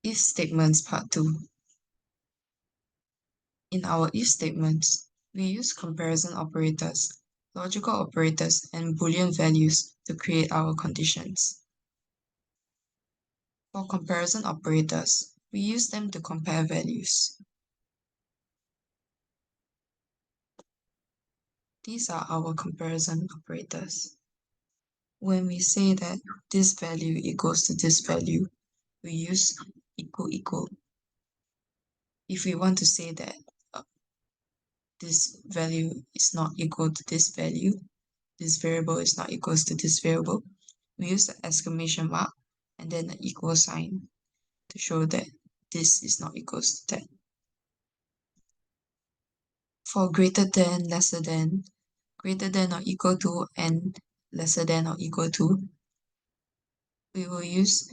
If statements part 2. In our if statements, we use comparison operators, logical operators, and Boolean values to create our conditions. For comparison operators, we use them to compare values. These are our comparison operators. When we say that this value equals to this value, we use equal. If we want to say that this value is not equal to this value, this variable is not equal to this variable, we use the exclamation mark and then the equal sign to show that this is not equal to that. For greater than, lesser than, greater than or equal to, and lesser than or equal to, we will use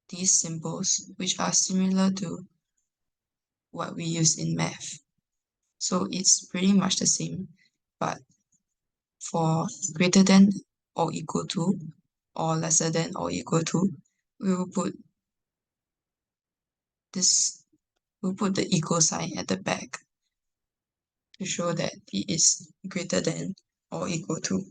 these symbols, which are similar to what we use in math. So it's pretty much the same, but for greater than or equal to, or lesser than or equal to, we will put the equal sign at the back to show that it is greater than or equal to.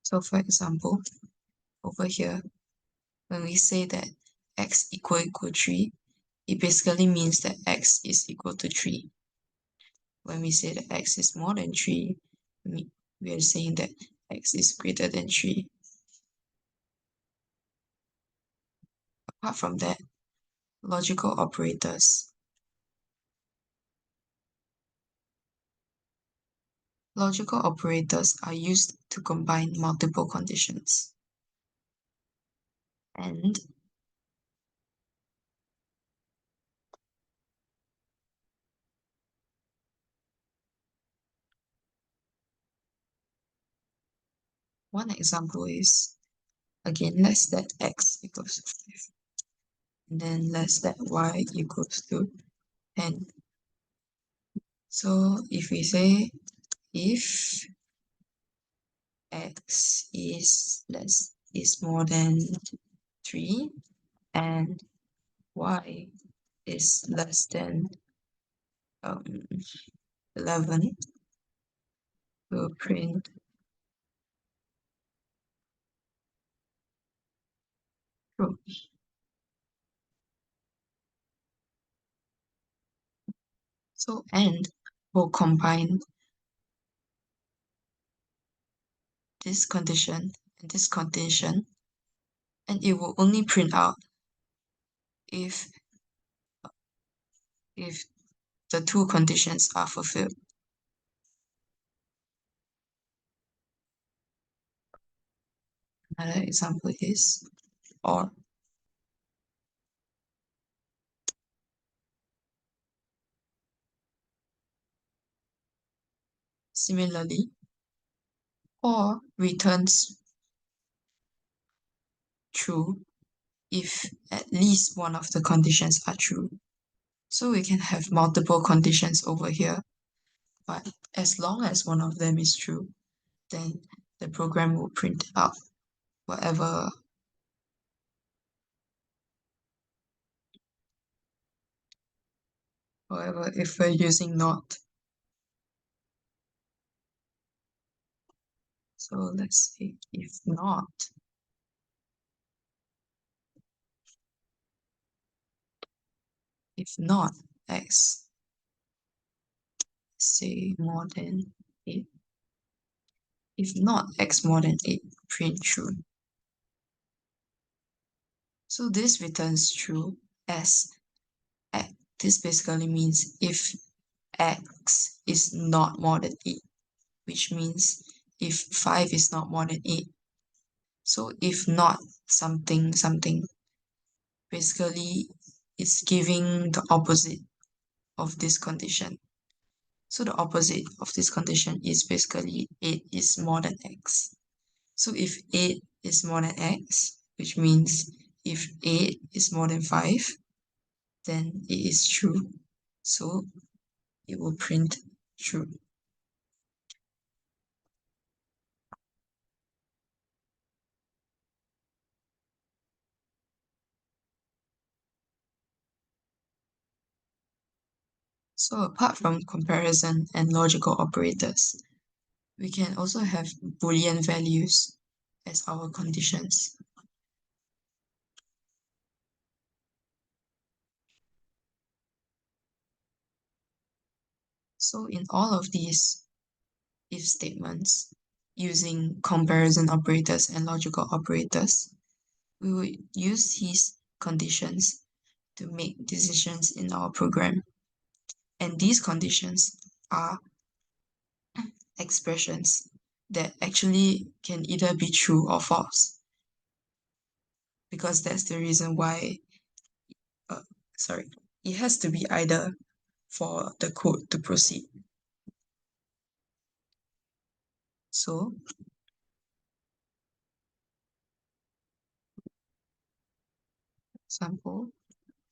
So for example, over here, when we say that x equal 3, it basically means that x is equal to 3. When we say that x is more than 3, we are saying that x is greater than 3. Apart from that, logical operators. Logical operators are used to combine multiple conditions. And one example is, again, let's let x equals to 5. And then let's let y equals to 10. So if we say if x is more than 3 and y is less than 11, we'll print true. So and will combine this condition and this condition, and it will only print out if the two conditions are fulfilled. Another example is or. Similarly, or returns true if at least one of the conditions are true. So we can have multiple conditions over here, but as long as one of them is true, then the program will print out whatever if we're using not. So let's say if not, x, say more than 8. If not x more than 8, print true. So this returns true as this basically means if x is not more than 8, which means if 5 is not more than 8. So if not something, basically it's giving the opposite of this condition. So the opposite of this condition is basically 8 is more than x. So if 8 is more than x, which means if 8 is more than 5, then it is true. So it will print true. So apart from comparison and logical operators, we can also have Boolean values as our conditions. So in all of these if statements using comparison operators and logical operators, we would use these conditions to make decisions in our program. And these conditions are expressions that actually can either be true or false, because that's the reason why, uh, sorry, it has to be either for the code to proceed. So example,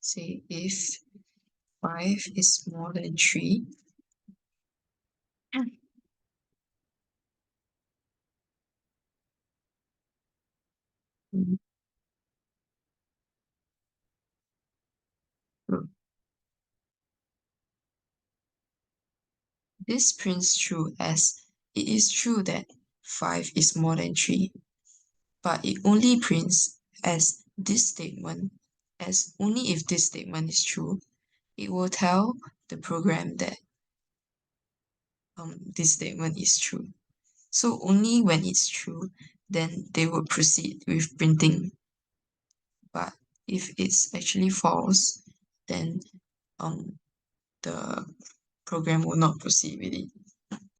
say if 5 is smaller than 3, mm, true. This prints true as it is true that 5 is smaller than 3, but it only prints as this statement, as only if this statement is true, it will tell the program that this statement is true. So only when it's true, then they will proceed with printing. But if it's actually false, then the program will not proceed with it.